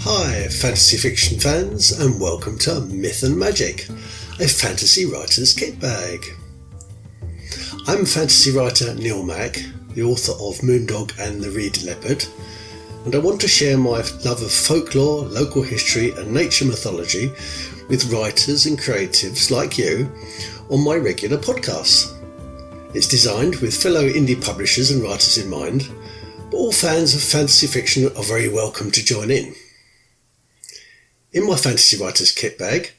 Hi, fantasy fiction fans, and welcome to Myth and Magic, a fantasy writer's kit bag. I'm fantasy writer Neil Mack, the author of Moondog and the Reed Leopard, and I want to share my love of folklore, local history and nature mythology with writers and creatives like you on my regular podcasts. It's designed with fellow indie publishers and writers in mind, but all fans of fantasy fiction are very welcome to join in. In my fantasy writer's kit bag,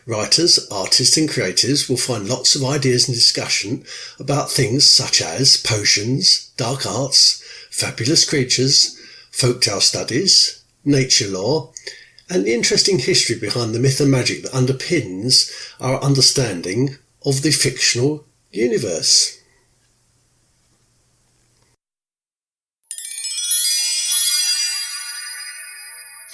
writers, artists and creatives will find lots of ideas and discussion about things such as potions, dark arts, fabulous creatures, folktale studies, nature lore, and the interesting history behind the myth and magic that underpins our understanding of the fictional universe.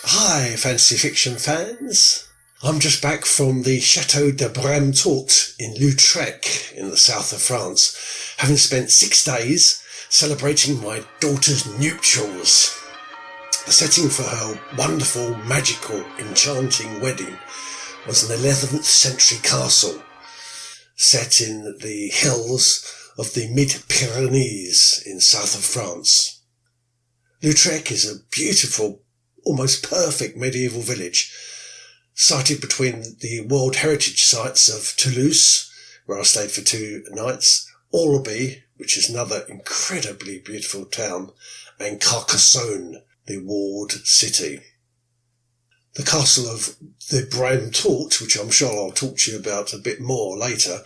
Hi, fantasy fiction fans. I'm just back from the Chateau Brametourte in Lautrec in the south of France, having spent 6 days celebrating my daughter's nuptials. The setting for her wonderful, magical, enchanting wedding was an 11th century castle set in the hills of the Mid-Pyrenees in south of France. Lautrec is a beautiful, almost perfect medieval village, sited between the World Heritage Sites of Toulouse, where I stayed for 2 nights, Orby, which is another incredibly beautiful town, and Carcassonne, the walled city. The castle of the Brametourte, which I'm sure I'll talk to you about a bit more later,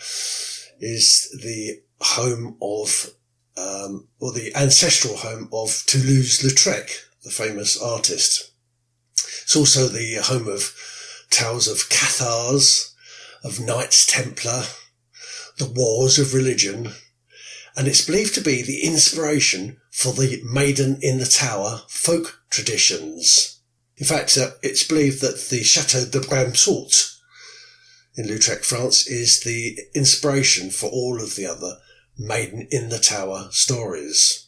is the home of, or the ancestral home of Toulouse-Lautrec, the famous artist. It's also the home of tales of Cathars, of Knights Templar, the wars of religion, and it's believed to be the inspiration for the Maiden in the Tower folk traditions. In fact, it's believed that the Chateau Brametourte in Lautrec, France, is the inspiration for all of the other Maiden in the Tower stories.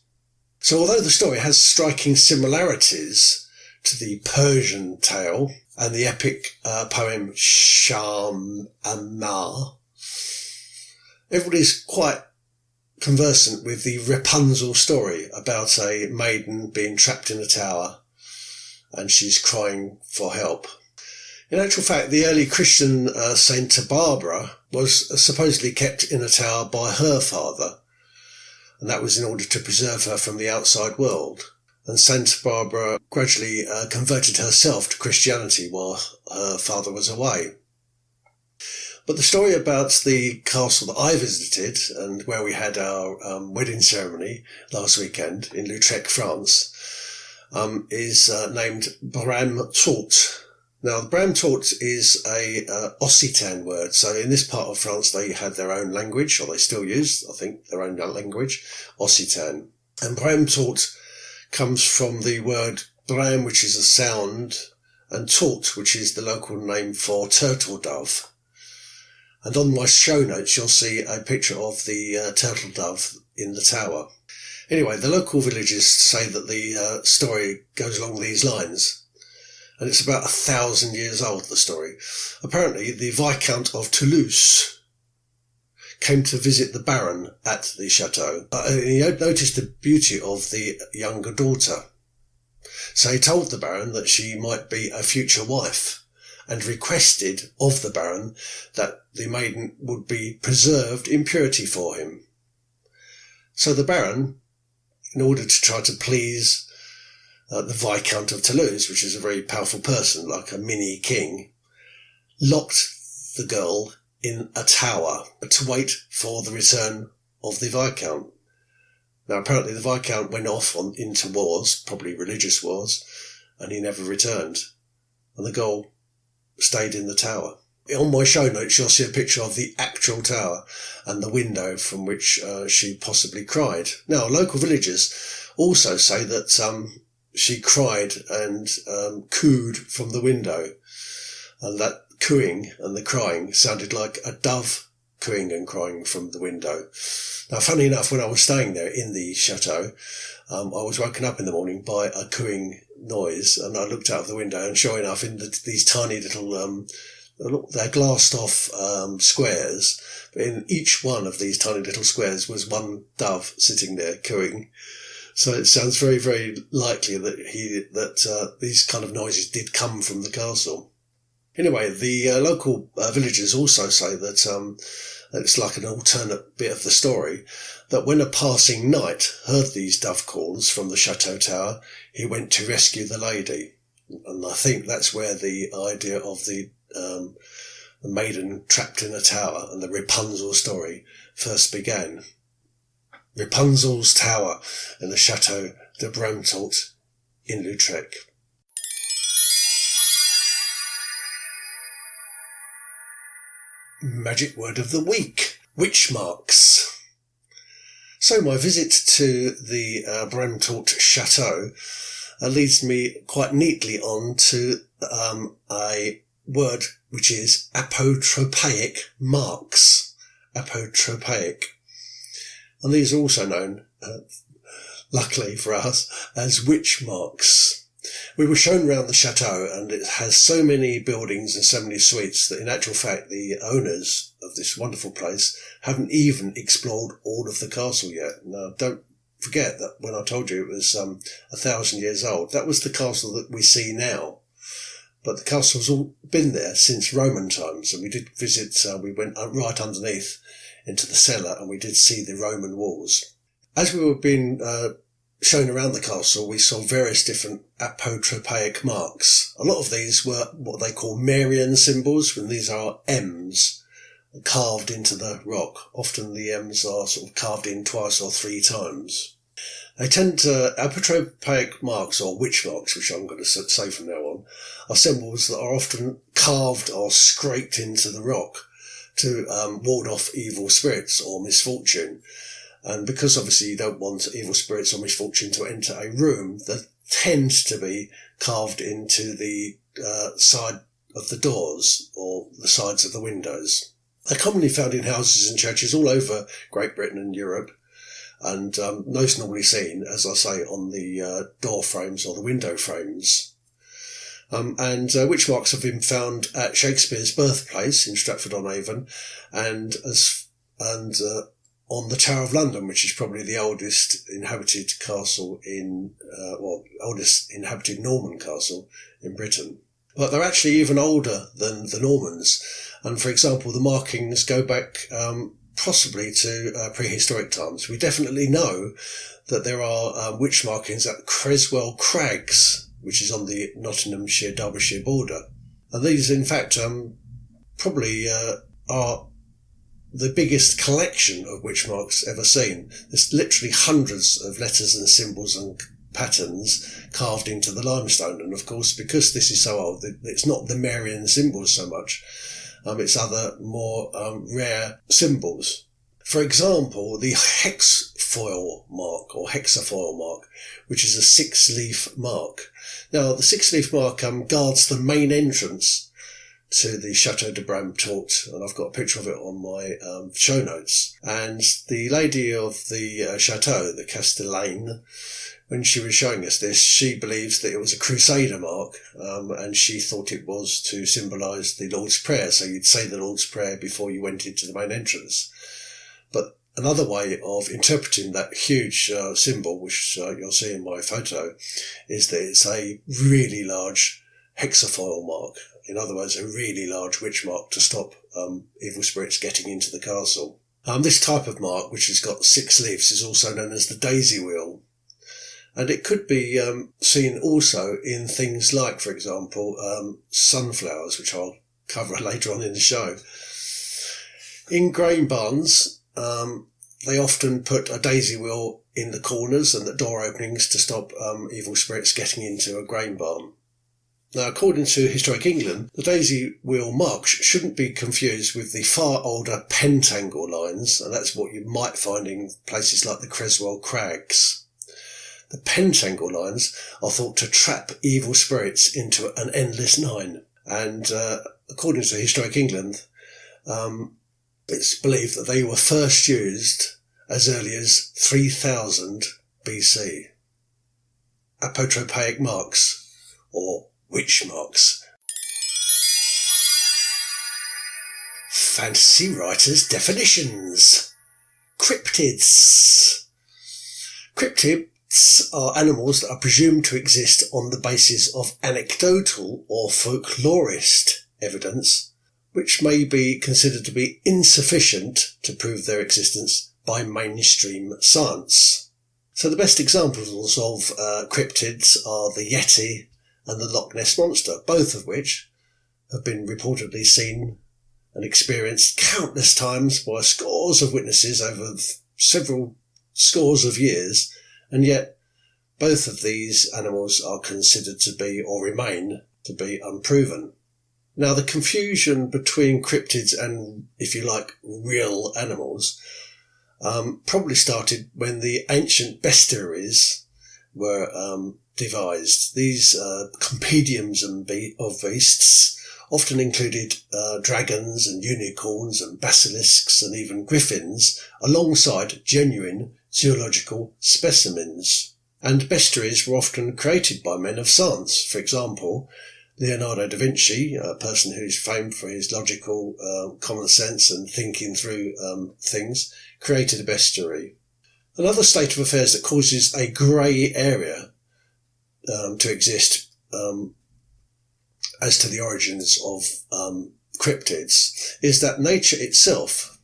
So although the story has striking similarities to the Persian tale and the epic poem Sham Ammar, everybody's quite conversant with the Rapunzel story about a maiden being trapped in a tower and she's crying for help. In actual fact, the early Christian Saint Barbara was supposedly kept in a tower by her father, and that was in order to preserve her from the outside world. And Saint Barbara gradually converted herself to Christianity while her father was away. But the story about the castle that I visited and where we had our wedding ceremony last weekend in Lautrec, France, is named Brametourte. Now, Brametourte is a Occitan word. So in this part of France, they had their own language, or they still use, I think, their own language, Occitan. And Brametourte comes from the word bram, which is a sound, and tourte, which is the local name for turtle dove. And on my show notes, you'll see a picture of the turtle dove in the tower. Anyway, the local villagers say that the story goes along these lines. And it's about 1,000 years old, the story. Apparently, the Viscount of Toulouse came to visit the Baron at the chateau. He noticed the beauty of the younger daughter. So he told the Baron that she might be a future wife and requested of the Baron that the maiden would be preserved in purity for him. So the Baron, in order to try to please the Viscount of Toulouse, which is a very powerful person, like a mini king, locked the girl in a tower to wait for the return of the Viscount. Now, apparently the Viscount went off into wars, probably religious wars, and he never returned. And the girl stayed in the tower. On my show notes, you'll see a picture of the actual tower and the window from which she possibly cried. Now, local villagers also say that she cried and cooed from the window, and that cooing and the crying sounded like a dove cooing and crying from the window. Now, funny enough, when I was staying there in the chateau, I was woken up in the morning by a cooing noise, and I looked out of the window, and sure enough, in these tiny little, they're glassed off squares, but in each one of these tiny little squares was one dove sitting there cooing. So it sounds very, very likely that these kind of noises did come from the castle. Anyway, the local villagers also say that it's like an alternate bit of the story, that when a passing knight heard these dove calls from the chateau tower, he went to rescue the lady. And I think that's where the idea of the maiden trapped in a tower and the Rapunzel story first began. Rapunzel's tower in the Chateau Brametourte in Lautrec. Magic word of the week: witch marks. So my visit to the Brametourte Chateau leads me quite neatly on to a word which is apotropaic marks. Apotropaic. And these are also known, luckily for us, as witch marks. We were shown around the chateau, and it has so many buildings and so many suites that in actual fact the owners of this wonderful place haven't even explored all of the castle yet. Now, don't forget that when I told you it was 1,000 years old, that was the castle that we see now. But the castle's all been there since Roman times, and we did visit, we went right underneath into the cellar, and we did see the Roman walls. As we were being shown around the castle, we saw various different apotropaic marks. A lot of these were what they call Marian symbols, and these are M's carved into the rock. Often the M's are sort of carved in twice or three times. They tend to, apotropaic marks, or witch marks, which I'm going to say from now on, are symbols that are often carved or scraped into the rock to ward off evil spirits or misfortune. And because obviously you don't want evil spirits or misfortune to enter a room, that tends to be carved into the side of the doors or the sides of the windows. They're commonly found in houses and churches all over Great Britain and Europe, and most normally seen, as I say, on the door frames or the window frames. And witch marks have been found at Shakespeare's birthplace in Stratford-on-Avon, and on the Tower of London, which is probably the oldest inhabited castle oldest inhabited Norman castle in Britain. But they're actually even older than the Normans. And for example, the markings go back possibly to prehistoric times. We definitely know that there are witch markings at Creswell Crags, which is on the Nottinghamshire-Derbyshire border. And these, in fact, probably are the biggest collection of witch marks ever seen. There's literally hundreds of letters and symbols and patterns carved into the limestone. And of course, because this is so old, it's not the Marian symbols so much. It's other more rare symbols. For example, the hexfoil mark or hexafoil mark, which is a 6-leaf mark. Now, the 6-leaf mark guards the main entrance to the Chateau Brametourte, and I've got a picture of it on my show notes. And the lady of the chateau, the Castellane, when she was showing us this, she believes that it was a Crusader mark, and she thought it was to symbolise the Lord's Prayer. So you'd say the Lord's Prayer before you went into the main entrance. But another way of interpreting that huge symbol, which you'll see in my photo, is that it's a really large hexafoil mark. In other words, a really large witch mark to stop evil spirits getting into the castle. This type of mark, which has got 6 leaves, is also known as the daisy wheel. And it could be seen also in things like, for example, sunflowers, which I'll cover later on in the show. In grain barns, they often put a daisy wheel in the corners and the door openings to stop evil spirits getting into a grain barn. Now, according to Historic England, the daisy wheel marks shouldn't be confused with the far older pentangle lines, and that's what you might find in places like the Creswell Crags. The pentangle lines are thought to trap evil spirits into an endless 9, and according to Historic England, It's believed that they were first used as early as 3000 BC. Apotropaic marks, or witch marks. Fantasy writers' definitions. Cryptids. Cryptids are animals that are presumed to exist on the basis of anecdotal or folklorist evidence, which may be considered to be insufficient to prove their existence by mainstream science. So the best examples of cryptids are the Yeti and the Loch Ness Monster, both of which have been reportedly seen and experienced countless times by scores of witnesses over several scores of years, and yet both of these animals are considered to be, or remain to be, unproven. Now, the confusion between cryptids and, if you like, real animals probably started when the ancient bestiaries were devised. These compendiums of beasts often included dragons and unicorns and basilisks and even griffins, alongside genuine zoological specimens. And bestiaries were often created by men of science. For example, Leonardo da Vinci, a person who's famed for his logical common sense and thinking through things, created a bestiary. Another state of affairs that causes a grey area to exist as to the origins of cryptids is that nature itself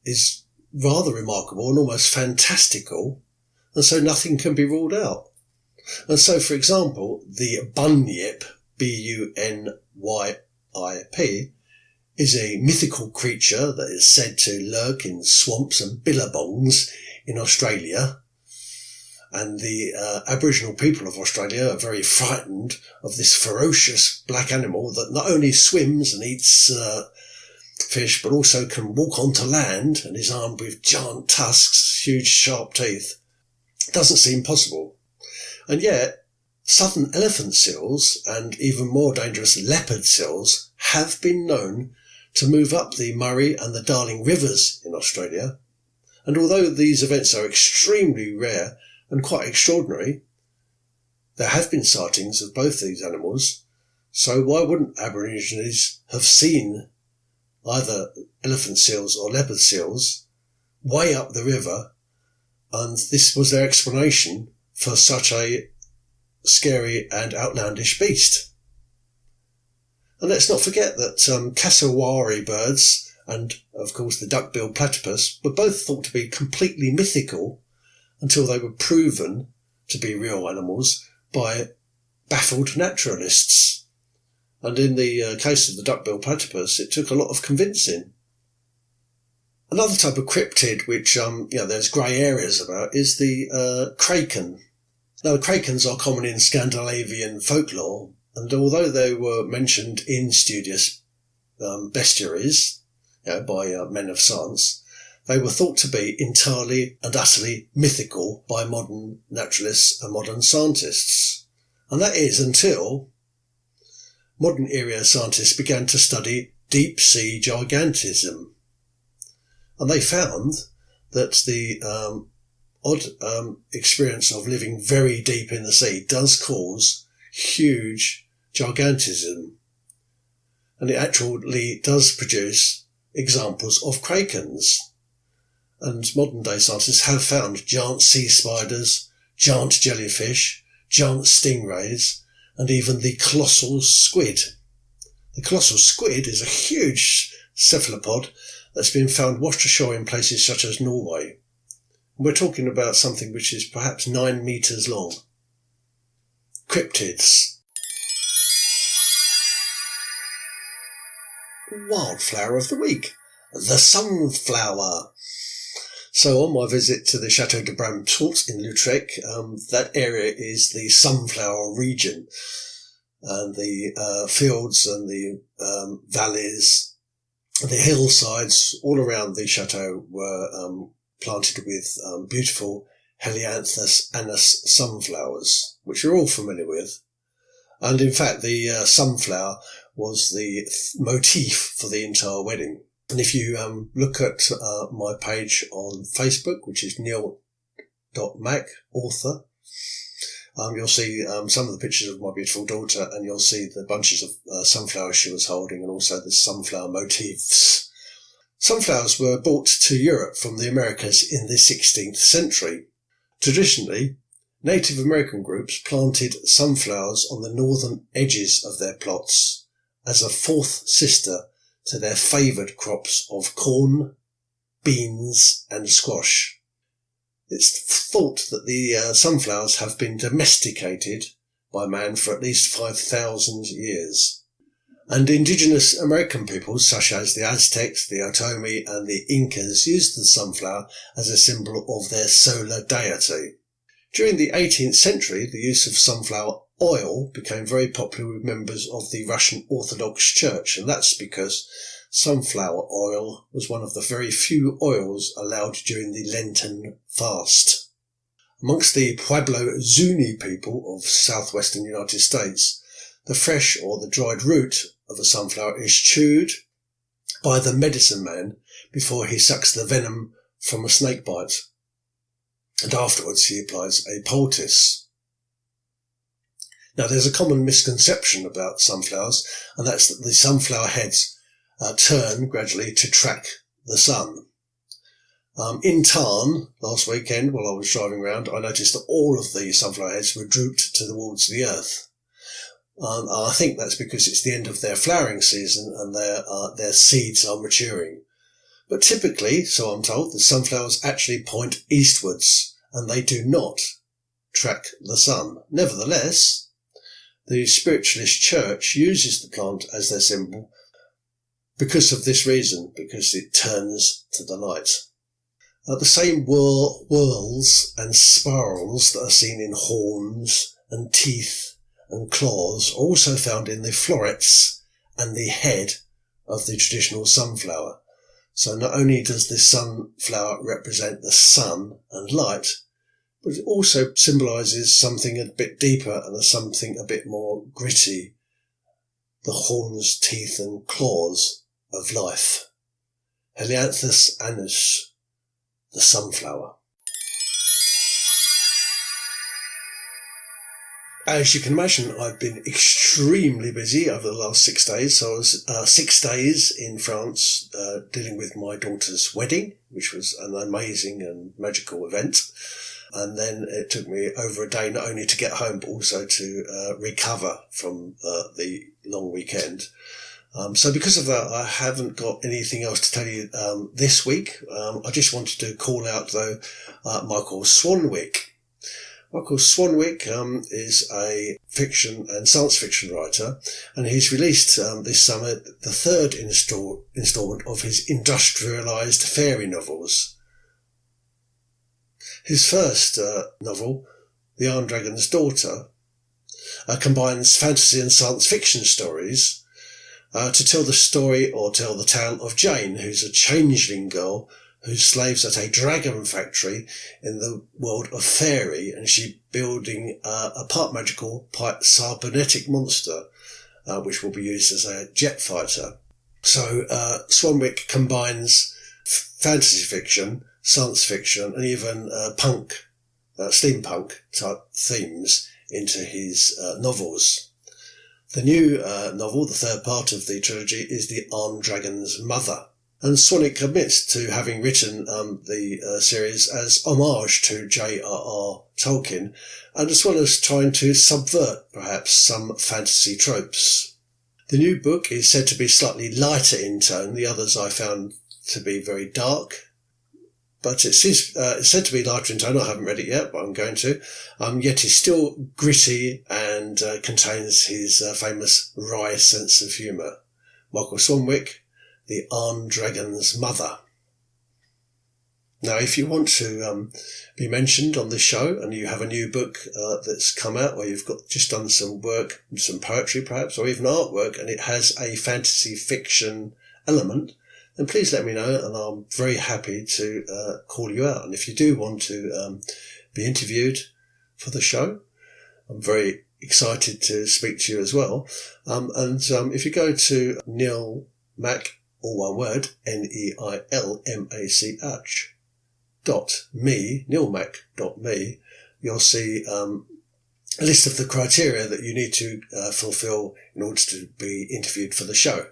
is rather remarkable and almost fantastical, and so nothing can be ruled out. And so, for example, the bunyip, B-U-N-Y-I-P, is a mythical creature that is said to lurk in swamps and billabongs in Australia. And the Aboriginal people of Australia are very frightened of this ferocious black animal that not only swims and eats fish, but also can walk onto land and is armed with giant tusks, huge sharp teeth. It doesn't seem possible. And yet, southern elephant seals and even more dangerous leopard seals have been known to move up the Murray and the Darling rivers in Australia. And although these events are extremely rare and quite extraordinary, there have been sightings of both these animals, so why wouldn't Aborigines have seen either elephant seals or leopard seals way up the river, and this was their explanation for such a scary and outlandish beast? And let's not forget that cassowary birds and, of course, the duck-billed platypus were both thought to be completely mythical until they were proven to be real animals by baffled naturalists. And in the case of the duck-billed platypus, it took a lot of convincing. Another type of cryptid which there's grey areas about is the kraken. Now, the krakens are common in Scandinavian folklore, and although they were mentioned in studious bestiaries by men of science, they were thought to be entirely and utterly mythical by modern naturalists and modern scientists. And that is until modern era scientists began to study deep-sea gigantism. And they found that the odd experience of living very deep in the sea does cause huge gigantism. And it actually does produce examples of krakens. And modern day scientists have found giant sea spiders, giant jellyfish, giant stingrays, and even the colossal squid. The colossal squid is a huge cephalopod that's been found washed ashore in places such as Norway. We're talking about something which is perhaps 9 metres long. Cryptids. Wildflower of the week. The sunflower. So on my visit to the Chateau Brametourte in Lautrec, that area is the sunflower region. And the fields and the valleys, the hillsides all around the chateau were planted with beautiful Helianthus anus sunflowers, which you're all familiar with. And in fact, the sunflower was the motif for the entire wedding. And if you look at my page on Facebook, which is neil.mac, author, you'll see some of the pictures of my beautiful daughter, and you'll see the bunches of sunflowers she was holding, and also the sunflower motifs. Sunflowers were brought to Europe from the Americas in the 16th century. Traditionally, Native American groups planted sunflowers on the northern edges of their plots as a fourth sister to their favoured crops of corn, beans and squash. It's thought that the sunflowers have been domesticated by man for at least 5,000 years. And indigenous American peoples such as the Aztecs, the Otomi and the Incas used the sunflower as a symbol of their solar deity. During the 18th century, the use of sunflower oil became very popular with members of the Russian Orthodox Church, and that's because sunflower oil was one of the very few oils allowed during the Lenten fast. Amongst the Pueblo Zuni people of southwestern United States, the fresh or the dried root of a sunflower is chewed by the medicine man before he sucks the venom from a snake bite, and afterwards he applies a poultice. Now there's a common misconception about sunflowers, and that's that the sunflower heads turn gradually to track the sun. In Tarn, last weekend while I was driving around, I noticed that all of the sunflower heads were drooped towards the earth. I think that's because it's the end of their flowering season and their seeds are maturing. But typically, so I'm told, the sunflowers actually point eastwards and they do not track the sun. Nevertheless, the spiritualist church uses the plant as their symbol because of this reason, because it turns to the light. The same whorls and spirals that are seen in horns and teeth and claws are also found in the florets and the head of the traditional sunflower. So not only does the sunflower represent the sun and light, but it also symbolises something a bit deeper and something a bit more gritty, the horns, teeth and claws of life. Helianthus annus, the sunflower. As you can imagine, I've been extremely busy over the last 6 days. So I was 6 days in France dealing with my daughter's wedding, which was an amazing and magical event. And then it took me over a day not only to get home, but also to recover from the long weekend. So because of that, I haven't got anything else to tell you this week. I just wanted to call out, though, Michael Swanwick. Michael Swanwick is a fiction and science fiction writer, and he's released this summer the third instalment of his industrialised fairy novels. His first novel, The Iron Dragon's Daughter, combines fantasy and science fiction stories to tell the tale of Jane, who's a changeling girl who slaves at a dragon factory in the world of fairy, and she's building a part magical, part cybernetic monster, which will be used as a jet fighter. So Swanwick combines fantasy fiction, science fiction, and even steampunk type themes into his novels. The new novel, the third part of the trilogy, is The Iron Dragon's Mother. And Swanwick admits to having written the series as homage to J.R.R. Tolkien, and as well as trying to subvert perhaps some fantasy tropes. The new book is said to be slightly lighter in tone. The others I found to be very dark, but it's said to be lighter in tone. I haven't read it yet, but I'm going to. Yet it's still gritty and contains his famous wry sense of humour. Michael Swanwick, The Iron Dragon's Mother. Now, if you want to be mentioned on this show and you have a new book that's come out, or you've got just done some work, some poetry perhaps, or even artwork, and it has a fantasy fiction element, then please let me know, and I'm very happy to call you out. And if you do want to be interviewed for the show, I'm very excited to speak to you as well. And if you go to Neil Mac, all one word, neilmach.me, neilmach.me, you'll see a list of the criteria that you need to fulfill in order to be interviewed for the show.